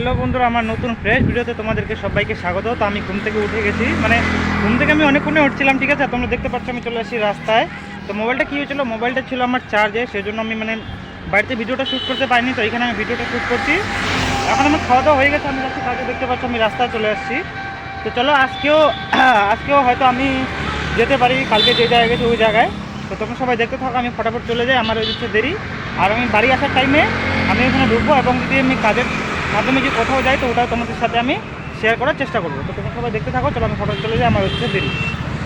Hello বন্ধুরা, আমার নতুন ফ্রেশ ভিডিওতে তোমাদেরকে সবাইকে স্বাগত। তো আমি ঘুম থেকে উঠে গেছি, ঘুম থেকে আমি অনেকক্ষণে উঠছিলাম, ঠিক আছে। তোমরা দেখতে পাচ্ছ আমি চলে আসি রাস্তায়। তো মোবাইলটা কী হয়েছিল, মোবাইলটা ছিল আমার চার্জে, সেই জন্য আমি বাড়িতে ভিডিওটা শ্যুট করতে পারিনি। তো এখানে আমি ভিডিওটা শ্যুট করছি। এখন আমার খাওয়া দাওয়া হয়ে গেছে, আমি যাচ্ছি কাজে। দেখতে পাচ্ছ আমি রাস্তায় চলে আসছি। তো চলো আজকেও হয়তো আমি যেতে পারি কালকে যে জায়গায় গেছি ওই জায়গায়। তো তোমরা সবাই দেখতে থাকো, আমি ফটাফট চলে যাই, আমার হচ্ছে দেরি। আর আমি বাড়ি আসার টাইমে আমি এখানে ঢুকবো, এবং যদি আমি কাজের মাধ্যমে যে কোথাও যাই তো ওটাও তোমাদের সাথে আমি শেয়ার করার চেষ্টা করবো। তো তোমরা সবাই দেখতে থাকো, চলো আমি ফটো চলে যাই, আমার হচ্ছে দেরি।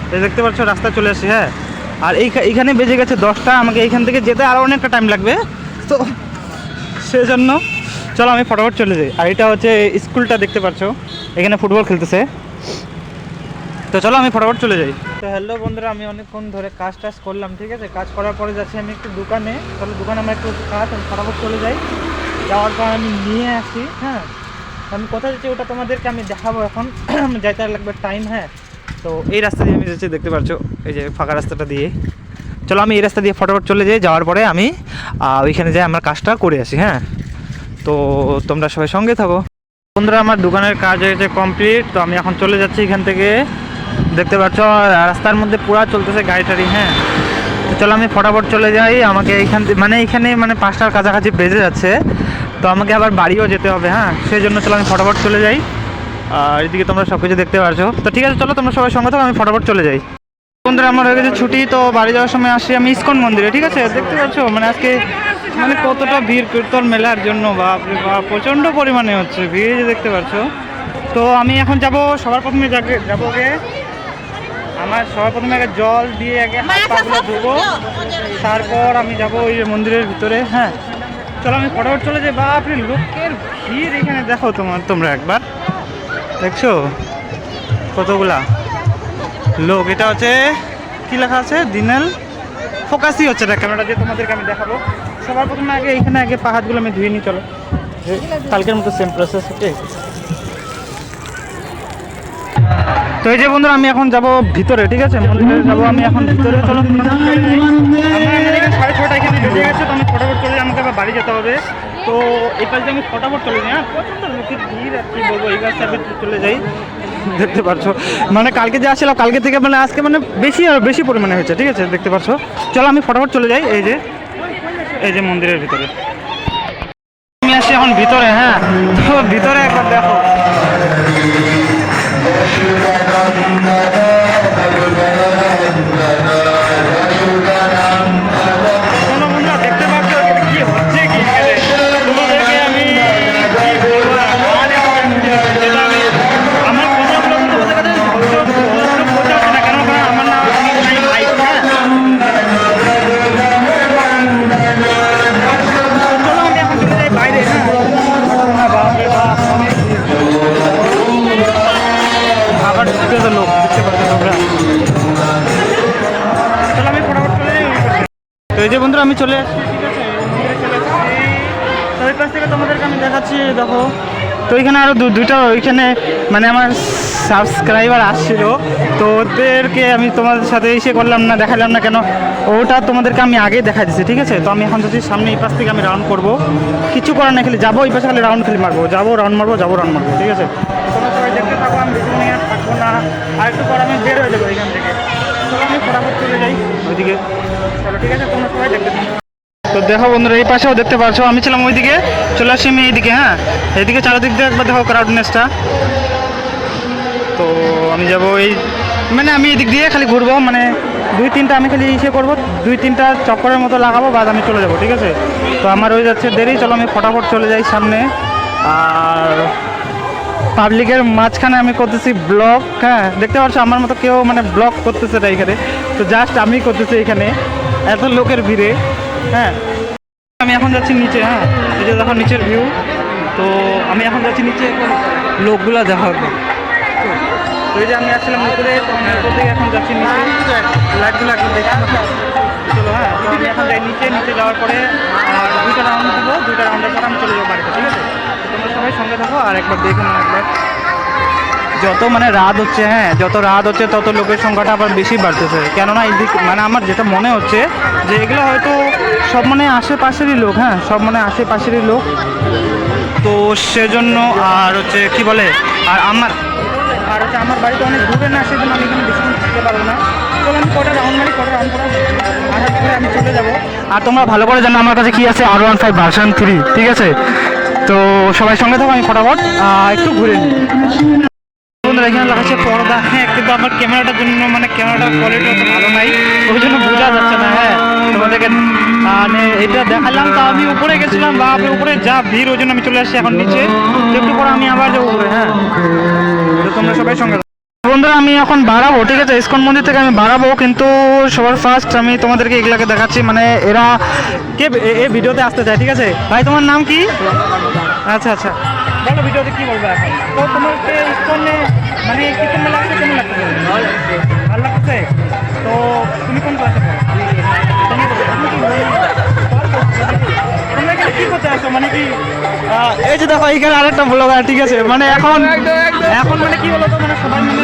তো দেখতে পাচ্ছ রাস্তায় চলে আসি, হ্যাঁ। আর এইখানে বেজে গেছে 10টা, আমাকে এইখান থেকে যেতে আরও অনেকটা টাইম লাগবে। তো সেজন্য চলো আমি ফটাফট চলে যাই। আর এটা হচ্ছে স্কুলটা, দেখতে পাচ্ছ এখানে ফুটবল খেলতেছে। তো চলো আমি ফটাফট চলে যাই। তো হ্যালো বন্ধুরা, আমি অনেকক্ষণ ধরে কাজ করলাম, ঠিক আছে। কাজ করার পরে যাচ্ছি আমি একটু দোকানে। চলো দোকানে আমার একটু কাজ, আমি ফটাফট চলে যাই। যাওয়ার পর আমি নিয়ে আসি, হ্যাঁ। আমি কোথায় যাচ্ছি ওটা তোমাদেরকে আমি দেখাবো এখন। যাইতে লাগবে টাইম, হ্যাঁ। তো এই রাস্তা দিয়ে আমি যাচ্ছি, দেখতে পাচ্ছ এই যে ফাঁকা রাস্তাটা দিয়ে। চলো আমি এই রাস্তা দিয়ে ফটাফট চলে যাই। যাওয়ার পরে আমি ওইখানে যাই আমার কাজটা করে আসি, হ্যাঁ। তো তোমরা সবাই সঙ্গে থাকো। বন্ধুরা, আমার দোকানের কাজ হয়েছে কমপ্লিট। তো আমি এখন চলে যাচ্ছি এখান থেকে। দেখতে পাচ্ছ রাস্তার মধ্যে পুরা চলতেছে গাড়ি টাড়ি, হ্যাঁ। তো চলো আমি ফটাফট চলে যাই। আমাকে এখানে 5টার কাছাকাছি বেজে যাচ্ছে। তো আমাকে আবার বাড়িও যেতে হবে, হ্যাঁ। সেই জন্য চলো আমি ফটাফট চলে যাই। আর এদিকে তোমরা সব কিছু দেখতে পাচ্ছ। তো ঠিক আছে, চলো তোমরা সবাই সঙ্গে থাকো, আমি ফটাফট চলে যাই। বন্ধুরা, আমার হয়ে গেছে ছুটি। তো বাড়ি যাওয়ার সময় আসি আমি ইস্কন মন্দিরে, ঠিক আছে। দেখতে পাচ্ছ আজকে কতটা ভিড় কীর্তন মেলার জন্য, বাপরে বাপ, প্রচণ্ড পরিমাণে হচ্ছে ভিড়, দেখতে পাচ্ছ। তো আমি এখন যাব, সবার প্রথমে যাবো আমার সবার প্রথমে আগে জল দিয়ে আগে হাত পাগুলো ধুবো, তারপর আমি যাব ওই মন্দিরের ভিতরে, হ্যাঁ। চলো আমি ফটাফট চলে যাই। বাপরে লোকের ভিড় এখানে, দেখো তোমরা একবার দেখছো কতগুলা লোক। এটা হচ্ছে কি লেখা আছে, দিনেল ফোকাসই হচ্ছে না ক্যামেরাটা দিয়ে তোমাদেরকে আমি দেখাবো। সবার প্রথমে এখানে পা হাতগুলো আমি ধুয়ে নিই। চলো কালকের মতো সেম প্রসেস, ওকে। তো এই যে বন্ধুরা, আমি এখন যাব ভিতরে, ঠিক আছে। মন্দিরে যাবো আমি এখন ভিতরে। চলো আমার 6:30 এখানে বেজে গেছে। তো আমি ফটাফট চলে যাই, আমাকে আবার বাড়ি যেতে হবে। তো এই কাজে আমি ফটাফট চলে যাই, হ্যাঁ। প্রচণ্ড লোকের ভিড়, আর কি বলবো, এই কাজটা আমি চলে যাই। দেখতে পাচ্ছ কালকে যে আসছিলাম, কালকে থেকে আজকে বেশি পরিমাণে হয়েছে, ঠিক আছে। দেখতে পাচ্ছ, চলো আমি ফটাফট চলে যাই। এই যে মন্দিরের ভিতরে আমি আসি এখন ভিতরে, হ্যাঁ। তো ভিতরে একবার দেখো, দেখতে পাচ্ছ কি হচ্ছে, কি তোমাদেরকে আমি বলবো, আমার কথাগুলো তোমাদের কাছে পৌঁছাচ্ছে না, কেন আমার না বাইক, হ্যাঁ। চলো আমি এখন চলে যাই বাইরে, হ্যাঁ। আবার লোক দেখতে পাচ্ছ তোমরা। চলো আমি ফটাফট চলে যাই। তো এই যে বন্ধুরা, আমি চলে আসছি, ঠিক আছে। চলে আসছি, তো ওই পাশ থেকে তোমাদেরকে আমি দেখাচ্ছি, দেখো। তো এখানে আরও দুইটা ওইখানে আমার সাবস্ক্রাইবার আসছিল। তো ওদেরকে আমি তোমাদের সাথে দেখালাম না কেন, ওটা তোমাদেরকে আমি আগেই দেখা দিচ্ছি, ঠিক আছে। তো আমি এখন যদি সামনে এই পাশ থেকে আমি রাউন্ড করবো, কিছু করার না, খালি যাবো এই পাশে, খালি রাউন্ড মারবো, রাউন্ড মারবো, ঠিক আছে। তোমরা সবাই দেখতে থাকো, আমি বেশি নিয়ে থাকবো না, আর একটু পর আমি বের হয়ে যাবো এখান থেকে। চলো আমি ফটাফট চলে যাই ওইদিকে। চলো ঠিক আছে, তোমরা সবাই দেখতে থাকো। তো দেখো বন্ধুরা, এই পাশেও দেখতে পাচ্ছ, আমি ছিলাম ওইদিকে, চলে আসছি আমি এইদিকে, হ্যাঁ। এইদিকে চারিদিক দিয়ে একবার দেখো ক্রাউডনেসটা। তো আমি যাবো আমি এদিক দিয়ে খালি ঘুরবো, 2-3টা আমি খালি করবো, 2-3টা চক্করের মতো লাগাবো, বাদ আমি চলে যাবো, ঠিক আছে। তো আমার হয়ে যাচ্ছে দেরি, চলো আমি ফটাফট চলে যাই সামনে। আর পাবলিকের মাঝখানে আমি করতেছি ব্লগ, হ্যাঁ। দেখতে পাচ্ছ আমার মতো কেউ ব্লগ করতেছে না এখানে। তো জাস্ট আমি করতেছি এখানে এত লোকের ভিড়ে, হ্যাঁ। আমি এখন যাচ্ছি নিচে, হ্যাঁ। এই যে দেখো নিচের ভিউ। তো আমি এখন যাচ্ছি নিচে, লোকগুলা দেখা হবে। তো এই যে আমি আসছিলাম উপরে, তো আমি উপর থেকে এখন যাচ্ছি নিচে, লাইটগুলো একদম দেখছি। চলো, হ্যাঁ। তো আমি এখন যাই নিচে যাওয়ার পরে 2টা রাউন্ড দেবো, 2টা রাউন্ডের পর আমি চলে যাবো বাড়িতে, ঠিক আছে। তোমরা সবাই সঙ্গে থাকো, আর একবার দেখে নাও একবার। যত মানে রাত হচ্ছে, হ্যাঁ যত রাত হচ্ছে তত লোকের সংখ্যাটা আবার বেশি বাড়তেছে। কেননা এদিক মানে আমার যেটা মনে হচ্ছে যে এগুলো হয়তো সব মানে আশেপাশেরই লোক, হ্যাঁ সব মানে আশেপাশেরই লোক। তো সেজন্য আর হচ্ছে কি বলে, আর হচ্ছে আমার বাড়িতে অনেক দূরে না, সেজন্য আমি এখানে বেশিক্ষণ থাকতে পারবো না। চলো আমি কটা রাউন্ড করে আসার পরে আমি চলে যাবো। আর তোমরা ভালো করে জানো আমার কাছে কি আছে, R15 ভার্সন 3, ঠিক আছে? তো সবাই সঙ্গে থাকো, আমি ফটাফট একটু ঘুরে নিই। বন্ধুরা এখানে লাগাচ্ছে পর্দা, হ্যাঁ কিন্তু আমার ক্যামেরাটার জন্য মানে ক্যামেরাটার কোয়ালিটি অত ভালো নাই, ওই জন্য বোঝা যাচ্ছে না। হ্যাঁ তোমাদেরকে মানে এটা দেখালাম, তা আমি উপরে গেছিলাম বা আমি উপরে যা ভিড়, ওই জন্য আমি চলে আসছি এখন নিচে। তো একটু পরে আমি আবার যাবো উপরে। হ্যাঁ তো তোমরা সবাই সঙ্গে থাকো। বন্ধুরা আমি এখন বাড়াবো, ঠিক আছে? ইসকন মন্দির থেকে আমি বাড়াবো, কিন্তু সবার ফার্স্ট আমি তোমাদেরকে এগুলাকে দেখাচ্ছি, মানে এরা কে এই ভিডিওতে আসতে চায়, ঠিক আছে? ভাই তোমার নাম কি? আচ্ছা আচ্ছা, বলো ভিডিওতে কি বলবো এখন। তো তোমার ইসকনে মানে কি কেমন লাগছে, কেমন লাগছে? ভালো লাগছে। তো তুমি কোন ক্লাসে পড়ো? তোমরা এখানে কি করতে আসো, মানে কি এই যে দেখো এখানে আরেকটা ব্লগার, ঠিক আছে? মানে এখন মানে কি বলতো, মানে সবাই মানে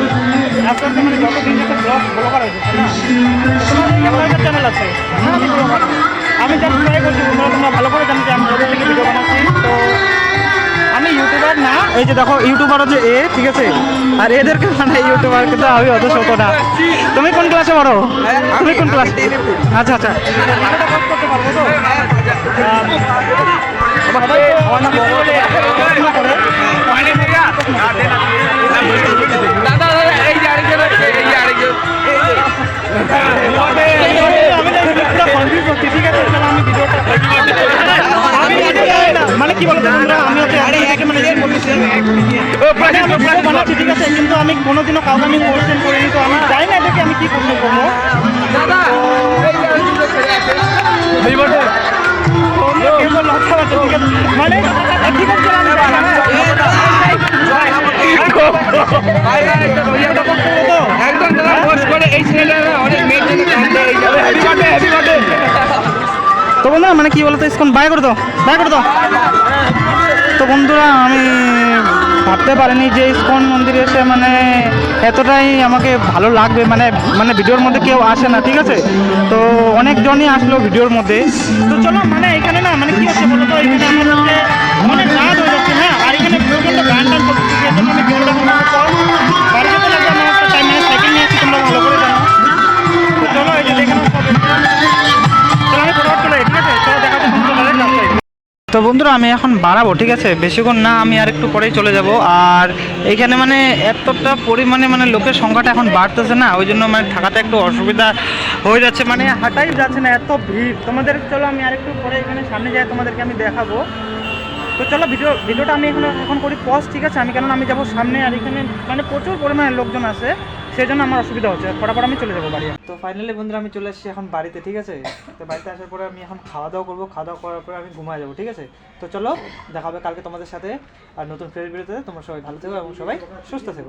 আস্তে আস্তে মানে যত দিন যত ব্লগার হয়ে যাচ্ছে না, তোমার চ্যানেল আছে না? আমি ব্লগার, আমি জাস্ট ট্রাই করছি। তোমরা ভালো করে জানো যে আমি যত থেকে ভিডিও বানাচ্ছি। তো আমি ইউটিউবার না, এই যে দেখো ইউটিউবার হচ্ছে এ, ঠিক আছে? আর এদেরকে মানে ইউটিউবার, কিন্তু আমি অত ছোট না। তুমি কোন ক্লাসে পড়ো? তুমি কোন ক্লাস? আচ্ছা আচ্ছা, করতে পারবো তো? মানে কি বলতো তোমরা, আমি বানাচ্ছি, ঠিক আছে? কিন্তু আমি কোনোদিনও কাউকে আমি কোশ্চেন করিনি, তো আমি জানি না এটাকে আমি কি কোশ্চেন করবো। মানে ঠিক আছে তো বন্ধুরা, মানে কি বলতো, ইসকন বাই করে দাও, বাই করে দাও। তো বন্ধুরা আমি ভাবতে পারিনি যে ইসকন মন্দিরে এসে মানে এতটাই আমাকে ভালো লাগবে, মানে ভিডিওর মধ্যে কেউ আসে না, ঠিক আছে? তো অনেকজনই আসলো ভিডিওর মধ্যে। তো চলো মানে এখানে না মানে কি হচ্ছে বলো তো, এখানে আমার হচ্ছে অনেক রাত হয়ে যাচ্ছে, হ্যাঁ। আর এখানে প্রচন্ড গান টান করতেছি, এর জন্য আমি ভিডিওটা বাড়ি যেতে লাগবে আমার একটা টাইম, মানে সাইকেল নিয়ে আসছি, তোমরা ভালো করে জানো। তো চলো এই যে এখানে চলো আমি ফটোফট চলে, ঠিক আছে? চলো দেখাবো তোমাদের রাস্তায়। তো বন্ধুরা আমি এখন বাড়াবো, ঠিক আছে? বেশিক্ষণ না, আমি আর একটু পরেই চলে যাব। আর এইখানে মানে এতটা পরিমাণে মানে লোকের সংখ্যাটা এখন বাড়তেছে না, ওই জন্য মানে থাকাতে একটু অসুবিধা হয়ে যাচ্ছে, মানে হাঁটাই যাচ্ছে না, এত ভিড়। তোমাদের চলো আমি আর একটু পরে এখানে সামনে যাই, তোমাদেরকে আমি দেখাবো। তো চলো ভিডিওটা আমি এখন করি পজ, ঠিক আছে? আমি কারণ আমি যাবো সামনে, আর এখানে মানে প্রচুর পরিমাণে লোকজন আছে, সেই জন্য আমার অসুবিধা হচ্ছে। ফটাফট আমি চলে যাবো বাড়ি। তো ফাইনালি বন্ধুরা আমি চলে এসেছি এখন বাড়িতে, ঠিক আছে? তো বাড়িতে আসার পরে আমি এখন খাওয়া দাওয়া করবো, খাওয়া দাওয়া করার পরে আমি ঘুমায় যাবো, ঠিক আছে? তো চলো দেখা হবে কালকে তোমাদের সাথে আর নতুন ফ্রেশ ভিডিওতে। তোমরা সবাই ভালো থেকো এবং সবাই সুস্থ থেকো।